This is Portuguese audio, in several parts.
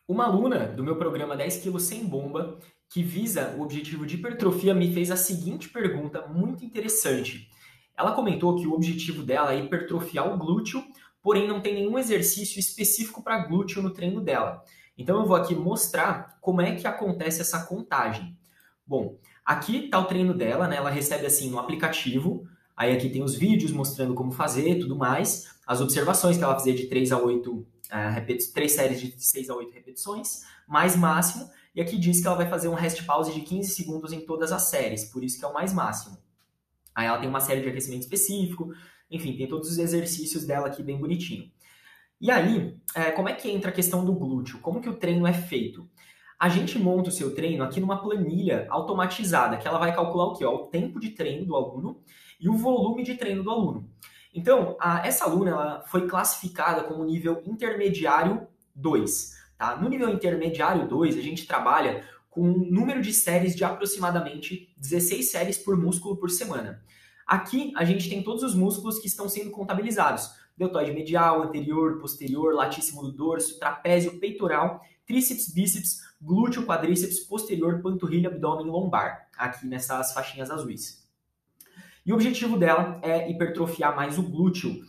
Uma aluna do meu programa 10 quilos sem bomba, que visa o objetivo de hipertrofia, me fez a seguinte pergunta muito interessante. Ela comentou que o objetivo dela é hipertrofiar o glúteo, porém não tem nenhum exercício específico para glúteo no treino dela. Então eu vou aqui mostrar como é que acontece essa contagem. Bom, aqui está o treino dela, né? Ela recebe assim no aplicativo. Aí aqui tem os vídeos mostrando como fazer e tudo mais. As observações que ela fazia de 3 a 8 3 séries de 6 a 8 repetições, mais máximo. E aqui diz que ela vai fazer um rest pause de 15 segundos em todas as séries, por isso que é o mais máximo. Aí ela tem uma série de aquecimento específico, enfim, tem todos os exercícios dela aqui bem bonitinho. E aí, como é que entra a questão do glúteo? Como que o treino é feito? A gente monta o seu treino aqui numa planilha automatizada, que ela vai calcular o quê? O tempo de treino do aluno e o volume de treino do aluno. Então, essa aluna ela foi classificada como nível intermediário 2. Tá? No nível intermediário 2, a gente trabalha com um número de séries de aproximadamente 16 séries por músculo por semana. Aqui, a gente tem todos os músculos que estão sendo contabilizados. Deltoide medial, anterior, posterior, latíssimo do dorso, trapézio, peitoral, tríceps, bíceps, glúteo, quadríceps, posterior, panturrilha, abdômen, lombar. Aqui nessas faixinhas azuis. E o objetivo dela é hipertrofiar mais o glúteo.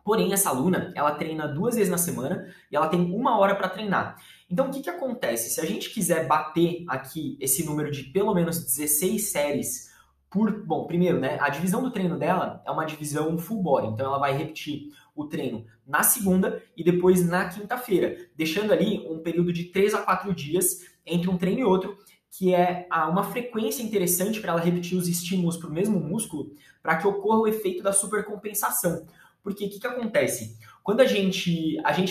Porém, essa aluna, ela treina 2 vezes na semana e ela tem 1 hora para treinar. Então, o que acontece? Se a gente quiser bater aqui esse número de pelo menos 16 séries por... Bom, primeiro, né, a divisão do treino dela é uma divisão full body. Então, ela vai repetir o treino na segunda e depois na quinta-feira, deixando ali um período de 3 a 4 dias entre um treino e outro, que é uma frequência interessante para ela repetir os estímulos para o mesmo músculo, para que ocorra o efeito da supercompensação. Porque o que acontece? Quando a gente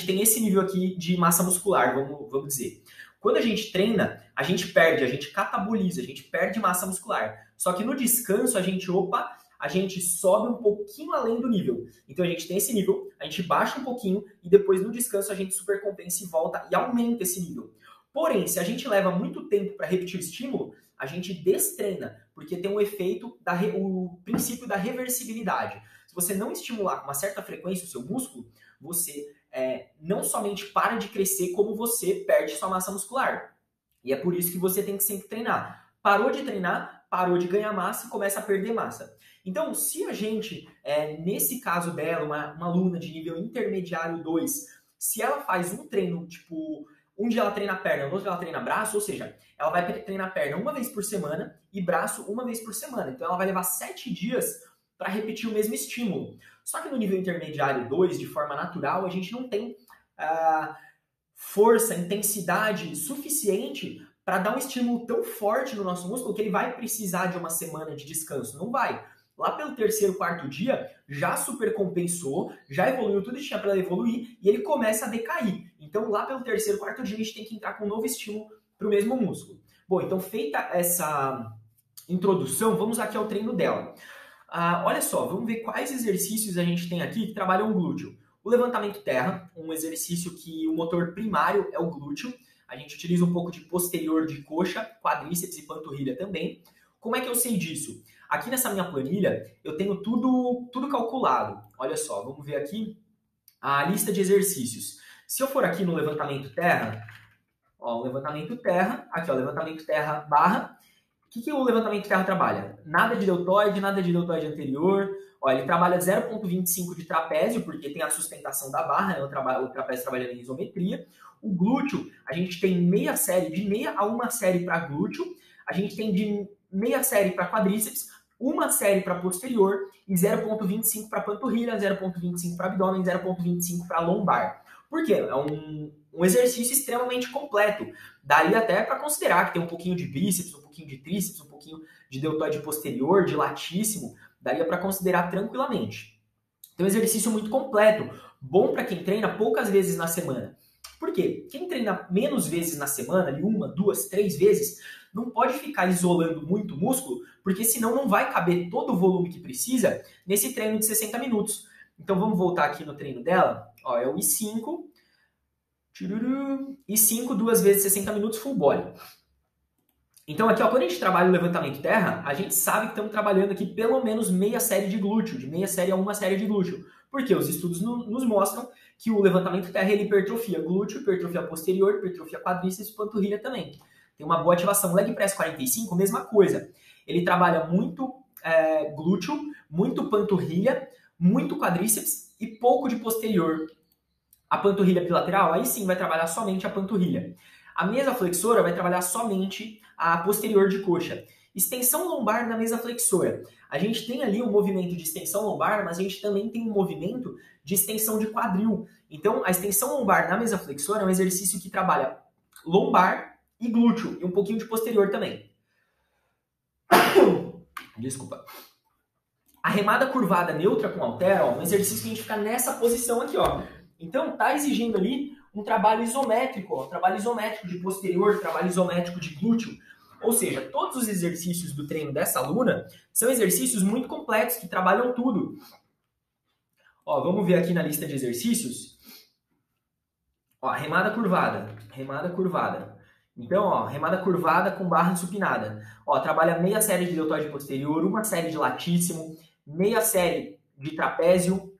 tem esse nível aqui de massa muscular, vamos dizer. Quando a gente treina, a gente perde, a gente cataboliza, a gente perde massa muscular. Só que no descanso, a gente sobe um pouquinho além do nível. Então a gente tem esse nível, a gente baixa um pouquinho e depois no descanso a gente supercompensa e volta e aumenta esse nível. Porém, se a gente leva muito tempo para repetir o estímulo, a gente destreina, porque tem um efeito, o princípio da reversibilidade. Se você não estimular com uma certa frequência o seu músculo, você não somente para de crescer, como você perde sua massa muscular. E é por isso que você tem que sempre treinar. Parou de treinar, parou de ganhar massa e começa a perder massa. Então, se a gente, nesse caso dela, uma aluna de nível intermediário 2, se ela faz um treino, tipo, um dia ela treina perna, outro dia ela treina braço, ou seja, ela vai treinar perna 1 vez por semana e braço 1 vez por semana. Então, ela vai levar 7 dias para repetir o mesmo estímulo. Só que no nível intermediário 2, de forma natural, a gente não tem força, intensidade suficiente para dar um estímulo tão forte no nosso músculo que ele vai precisar de uma semana de descanso. Não vai. Lá pelo terceiro, quarto dia, já supercompensou, já evoluiu tudo que tinha para evoluir e ele começa a decair. Então, lá pelo terceiro, quarto dia, a gente tem que entrar com um novo estímulo para o mesmo músculo. Bom, então feita essa introdução, vamos aqui ao treino dela. Olha só, vamos ver quais exercícios a gente tem aqui que trabalham o glúteo. O levantamento terra, um exercício que o motor primário é o glúteo. A gente utiliza um pouco de posterior de coxa, quadríceps e panturrilha também. Como é que eu sei disso? Aqui nessa minha planilha, eu tenho tudo calculado. Olha só, vamos ver aqui a lista de exercícios. Se eu for aqui no levantamento terra, o levantamento terra, aqui ó, levantamento terra barra. O que o levantamento terra trabalha? Nada de deltoide anterior. Ó, ele trabalha 0,25 de trapézio, porque tem a sustentação da barra, né? O trapézio trabalhando em isometria. O glúteo, a gente tem meia série, de meia a 1 série para glúteo. A gente tem de meia série para quadríceps, 1 série para posterior e 0,25 para panturrilha, 0,25 para abdômen, 0,25 para lombar. Por quê? É um exercício extremamente completo. Daí até para considerar que tem um pouquinho de bíceps, um pouquinho de tríceps, um pouquinho de deltoide posterior, de latíssimo, daria para considerar tranquilamente. Então, exercício muito completo, bom para quem treina poucas vezes na semana. Por quê? Quem treina menos vezes na semana, ali 1, 2, 3 vezes, não pode ficar isolando muito o músculo, porque senão não vai caber todo o volume que precisa nesse treino de 60 minutos. Então, vamos voltar aqui no treino dela. Ó, é o I5. I5, 2 vezes 60 minutos, full body. Então aqui, ó, quando a gente trabalha o levantamento terra, a gente sabe que estamos trabalhando aqui pelo menos meia série de glúteo, de meia série a 1 série de glúteo. Porque os estudos nos mostram que o levantamento terra ele hipertrofia glúteo, hipertrofia posterior, hipertrofia quadríceps, panturrilha também. Tem uma boa ativação. Leg press 45, mesma coisa. Ele trabalha muito glúteo, muito panturrilha, muito quadríceps e pouco de posterior. A panturrilha bilateral, aí sim vai trabalhar somente a panturrilha. A mesa flexora vai trabalhar somente a posterior de coxa. Extensão lombar na mesa flexora. A gente tem ali um movimento de extensão lombar, mas a gente também tem um movimento de extensão de quadril. Então, a extensão lombar na mesa flexora é um exercício que trabalha lombar e glúteo, e um pouquinho de posterior também. Desculpa. A remada curvada neutra com halter, ó, um exercício que a gente fica nessa posição aqui, ó. Então, tá exigindo ali um trabalho isométrico, ó, trabalho isométrico de posterior, trabalho isométrico de glúteo. Ou seja, todos os exercícios do treino dessa aluna são exercícios muito completos, que trabalham tudo. Ó, vamos ver aqui na lista de exercícios. Ó, remada curvada, remada curvada. Então, ó, remada curvada com barra supinada. Ó, trabalha meia série de deltoide posterior, uma série de latíssimo, meia série de trapézio.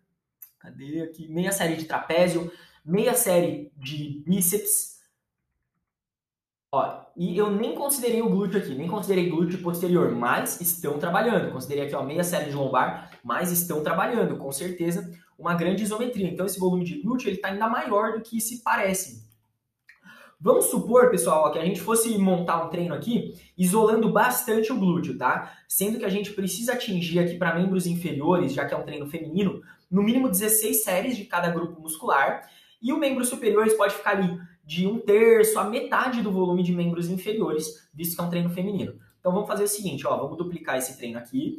Cadê aqui? Meia série de trapézio, meia série de bíceps. Ó, e eu nem considerei o glúteo aqui, nem considerei glúteo posterior, mas estão trabalhando. Considerei aqui, ó, meia série de lombar, mas estão trabalhando, com certeza, uma grande isometria. Então, esse volume de glúteo está ainda maior do que se parece. Vamos supor, pessoal, ó, que a gente fosse montar um treino aqui isolando bastante o glúteo, tá? Sendo que a gente precisa atingir aqui para membros inferiores, já que é um treino feminino, no mínimo 16 séries de cada grupo muscular. E o membro superior pode ficar ali de 1/3 a metade do volume de membros inferiores, visto que é um treino feminino. Então vamos fazer o seguinte, ó, vamos duplicar esse treino aqui.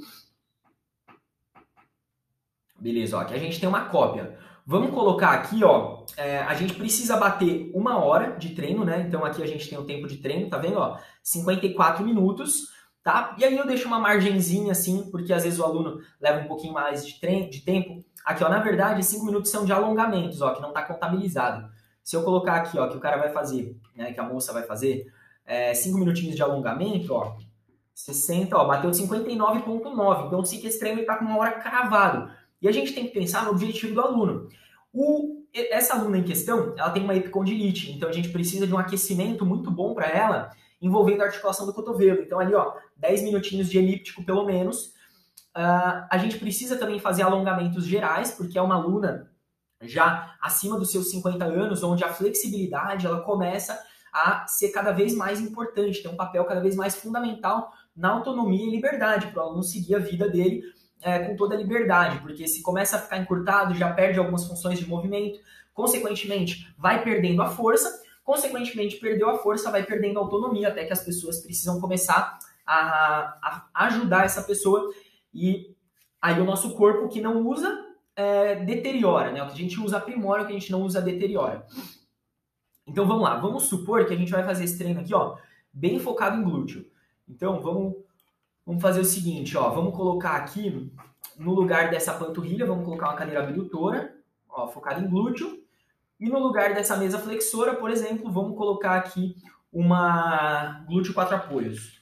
Beleza, ó, aqui a gente tem uma cópia. Vamos colocar aqui, ó, a gente precisa bater 1 hora de treino, né? Então aqui a gente tem o tempo de treino, tá vendo, ó? 54 minutos, tá? E aí eu deixo uma margenzinha assim, porque às vezes o aluno leva um pouquinho mais de tempo. Aqui, ó, na verdade, 5 minutos são de alongamentos, ó, que não tá contabilizado. Se eu colocar aqui, ó, que o cara vai fazer, né, que a moça vai fazer, 5 minutinhos de alongamento, ó, 60, ó, bateu 59,9. Então, esse treino está com 1 hora cravado. E a gente tem que pensar no objetivo do aluno. Essa aluna em questão, ela tem uma epicondilite, então a gente precisa de um aquecimento muito bom para ela, envolvendo a articulação do cotovelo. Então, ali, ó, 10 minutinhos de elíptico, pelo menos. A gente precisa também fazer alongamentos gerais, porque é uma aluna já acima dos seus 50 anos, onde a flexibilidade ela começa a ser cada vez mais importante, tem um papel cada vez mais fundamental na autonomia e liberdade, para o aluno seguir a vida dele com toda a liberdade, porque se começa a ficar encurtado, já perde algumas funções de movimento, consequentemente vai perdendo a força, consequentemente perdeu a força, vai perdendo a autonomia, até que as pessoas precisam começar a ajudar essa pessoa, e aí o nosso corpo que não usa, deteriora, né? O que a gente usa aprimora, o que a gente não usa deteriora. Então vamos lá, vamos supor que a gente vai fazer esse treino aqui, ó, bem focado em glúteo. Então vamos fazer o seguinte, ó, vamos colocar aqui no lugar dessa panturrilha, vamos colocar uma cadeira abdutora, ó, focada em glúteo, e no lugar dessa mesa flexora, por exemplo, vamos colocar aqui uma glúteo 4 apoios.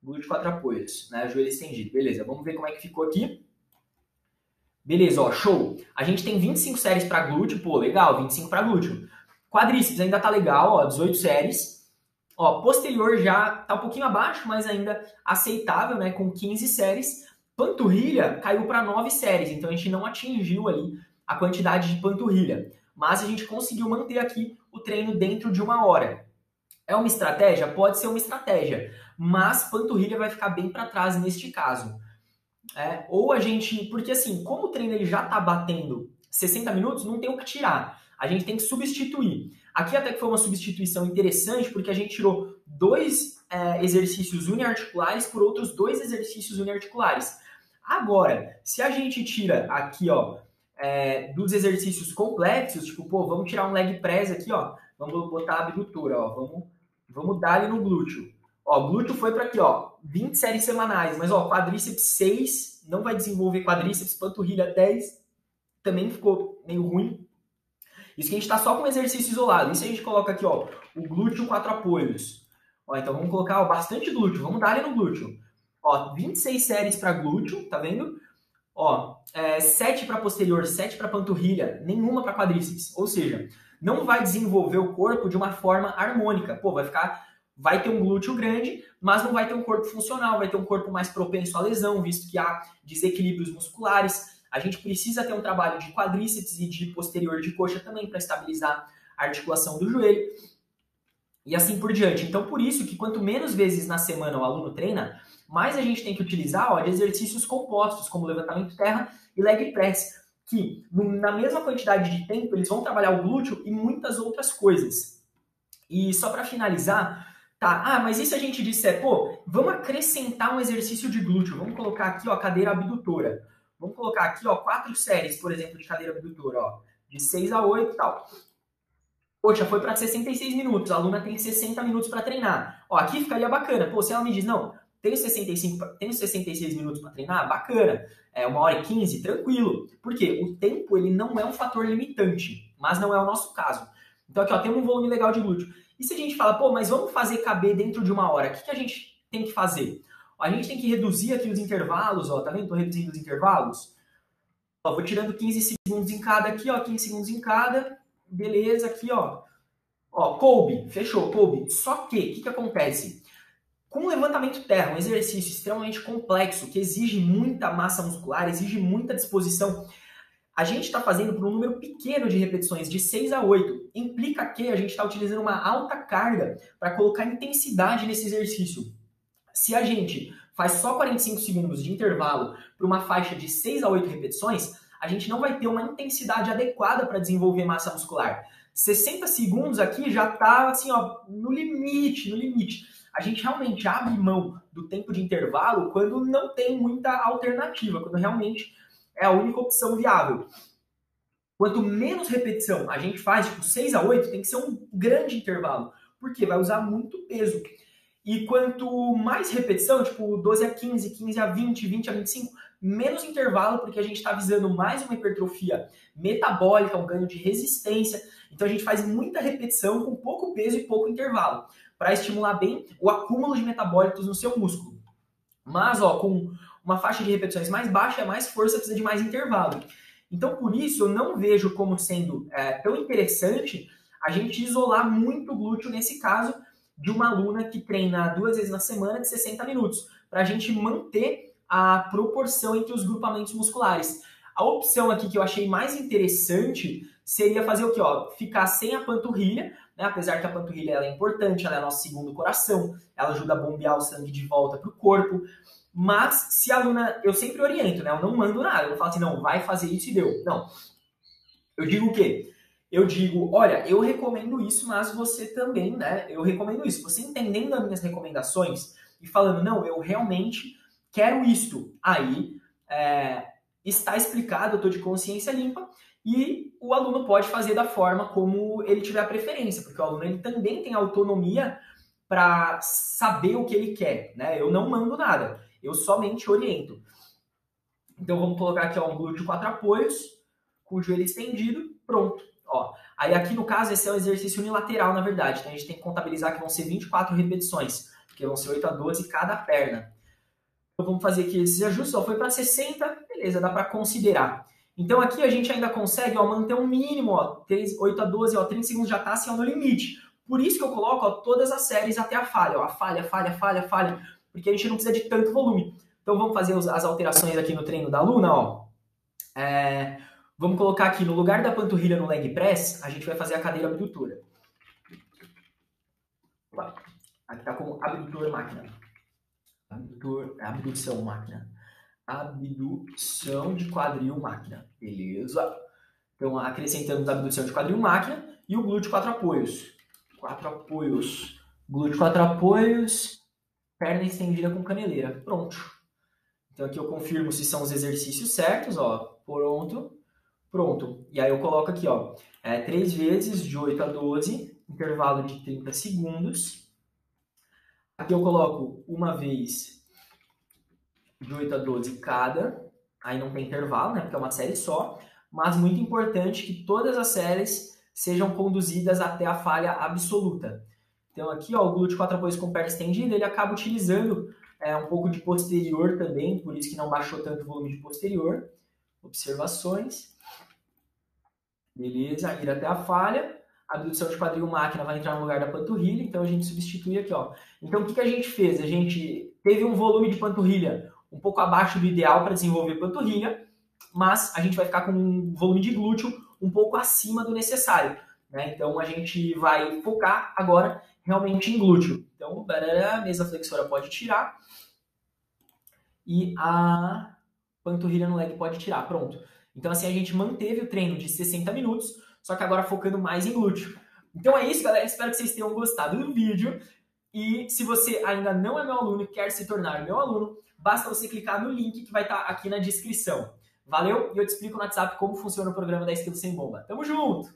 Glúteo 4 apoios, né? Joelho estendido. Beleza, vamos ver como é que ficou aqui. Beleza, ó, show. A gente tem 25 séries para glúteo, pô, legal, 25 para glúteo. Quadríceps ainda tá legal, ó, 18 séries. Ó, posterior já tá um pouquinho abaixo, mas ainda aceitável, né, com 15 séries. Panturrilha caiu para 9 séries, então a gente não atingiu ali a quantidade de panturrilha. Mas a gente conseguiu manter aqui o treino dentro de 1 hora. É uma estratégia? Pode ser uma estratégia, mas panturrilha vai ficar bem para trás neste caso. Ou a gente, porque assim, como o treino ele já está batendo 60 minutos, não tem o que tirar. A gente tem que substituir. Aqui até que foi uma substituição interessante, porque a gente tirou 2 exercícios uniarticulares por outros 2 exercícios uniarticulares. Agora, se a gente tira aqui, ó, dos exercícios complexos, tipo, pô, vamos tirar um leg press aqui, ó, vamos botar a abdutora, ó, vamos dar ali no glúteo. Ó, o glúteo foi para aqui, ó, 20 séries semanais, mas ó, quadríceps 6, não vai desenvolver quadríceps, panturrilha 10, também ficou meio ruim. Isso que a gente está só com exercício isolado. E se a gente coloca aqui, ó, o glúteo 4 apoios. Ó, então vamos colocar, ó, bastante glúteo, vamos dar ali no glúteo. Ó, 26 séries para glúteo, tá vendo? Ó, 7 para posterior, 7 para panturrilha, nenhuma para quadríceps. Ou seja, não vai desenvolver o corpo de uma forma harmônica. Pô, vai ter um glúteo grande, mas não vai ter um corpo funcional, vai ter um corpo mais propenso à lesão, visto que há desequilíbrios musculares. A gente precisa ter um trabalho de quadríceps e de posterior de coxa também para estabilizar a articulação do joelho. E assim por diante. Então, por isso que quanto menos vezes na semana o aluno treina, mais a gente tem que utilizar de exercícios compostos, como levantamento terra e leg press, que na mesma quantidade de tempo eles vão trabalhar o glúteo e muitas outras coisas. E só para finalizar, mas e se a gente disser, vamos acrescentar um exercício de glúteo, vamos colocar aqui, cadeira abdutora. Vamos colocar aqui, 4 séries, por exemplo, de cadeira abdutora, de 6 a 8 e tal. Poxa, foi para 66 minutos, a aluna tem 60 minutos para treinar. Aqui ficaria bacana. Se ela me diz, não, tenho 66 minutos para treinar, bacana. 1h15, tranquilo. Por quê? O tempo ele não é um fator limitante, mas não é o nosso caso. Então aqui, temos um volume legal de glúteo. E se a gente fala, mas vamos fazer caber dentro de 1 hora, o que a gente tem que fazer? A gente tem que reduzir aqui os intervalos, tá vendo? Estou reduzindo os intervalos. Vou tirando 15 segundos em cada aqui, 15 segundos em cada. Beleza, aqui, coube, fechou, coube. Só que, o que acontece? Com o levantamento terra, um exercício extremamente complexo, que exige muita massa muscular, exige muita disposição, a gente está fazendo por um número pequeno de repetições, de 6 a 8. Implica que a gente está utilizando uma alta carga para colocar intensidade nesse exercício. Se a gente faz só 45 segundos de intervalo para uma faixa de 6 a 8 repetições, a gente não vai ter uma intensidade adequada para desenvolver massa muscular. 60 segundos aqui já está assim, no limite, no limite. A gente realmente abre mão do tempo de intervalo quando não tem muita alternativa, quando realmente é a única opção viável. Quanto menos repetição a gente faz, tipo 6 a 8, tem que ser um grande intervalo, porque vai usar muito peso. E quanto mais repetição, tipo 12 a 15, 15 a 20, 20 a 25, menos intervalo, porque a gente está visando mais uma hipertrofia metabólica, um ganho de resistência. Então a gente faz muita repetição com pouco peso e pouco intervalo, para estimular bem o acúmulo de metabólitos no seu músculo. Mas, com uma faixa de repetições mais baixa, mais força, precisa de mais intervalo. Então, por isso, eu não vejo como sendo tão interessante a gente isolar muito o glúteo nesse caso de uma aluna que treina 2 vezes na semana de 60 minutos, para a gente manter a proporção entre os grupamentos musculares. A opção aqui que eu achei mais interessante seria fazer o quê? Ficar sem a panturrilha, né? Apesar que a panturrilha ela é importante, ela é nosso segundo coração, ela ajuda a bombear o sangue de volta para o corpo. Mas se a aluna, eu sempre oriento, né? Eu não mando nada, eu não falo assim, não, vai fazer isso e deu. Não. Eu digo o quê? Eu digo, olha, eu recomendo isso, mas você também, né? Eu recomendo isso. Você entendendo as minhas recomendações e falando, não, eu realmente quero isto. Aí está explicado, eu estou de consciência limpa e o aluno pode fazer da forma como ele tiver a preferência, porque o aluno ele também tem autonomia para saber o que ele quer, né? Eu não mando nada, eu somente oriento. Então vamos colocar aqui um glúteo 4 apoios, com o joelho estendido, pronto. Aí aqui no caso esse é um exercício unilateral, na verdade, então a gente tem que contabilizar que vão ser 24 repetições, porque vão ser 8 a 12 cada perna. Então vamos fazer aqui esses ajustes, foi para 60, beleza, dá para considerar. Então aqui a gente ainda consegue manter um mínimo, 8 a 12, 30 segundos já está assim, no limite. Por isso que eu coloco todas as séries até a falha, a falha, porque a gente não precisa de tanto volume. Então vamos fazer as alterações aqui no treino da aluna, vamos colocar aqui no lugar da panturrilha no leg press, a gente vai fazer a cadeira abdutora. Aqui está com abdutor máquina. Abdução máquina. Abdução de quadril máquina. Beleza. Então acrescentamos a abdução de quadril máquina e o glúteo 4 apoios. 4 apoios. Glúteo 4 apoios. Perna estendida com caneleira. Pronto. Então aqui eu confirmo se são os exercícios certos. Pronto. E aí eu coloco aqui, 3 vezes de 8 a 12. Intervalo de 30 segundos. Aqui eu coloco uma vez de 8 a 12 cada, aí não tem intervalo, né, porque é uma série só, mas muito importante que todas as séries sejam conduzidas até a falha absoluta. Então aqui, o glúteo 4 apoios com perna estendida, ele acaba utilizando um pouco de posterior também, por isso que não baixou tanto o volume de posterior. Observações. Beleza, ir até a falha. A abdução de quadril máquina vai entrar no lugar da panturrilha, então a gente substitui aqui, ó. Então o que a gente fez? A gente teve um volume de panturrilha um pouco abaixo do ideal para desenvolver panturrilha, mas a gente vai ficar com um volume de glúteo um pouco acima do necessário, né? Então a gente vai focar agora realmente em glúteo. Então, a mesa flexora pode tirar e a panturrilha no leg pode tirar, pronto. Então assim a gente manteve o treino de 60 minutos, só que agora focando mais em glúteo. Então é isso, galera. Espero que vocês tenham gostado do vídeo. E se você ainda não é meu aluno e quer se tornar meu aluno, basta você clicar no link que vai estar aqui na descrição. Valeu? E eu te explico no WhatsApp como funciona o programa 10 quilos sem bomba. Tamo junto!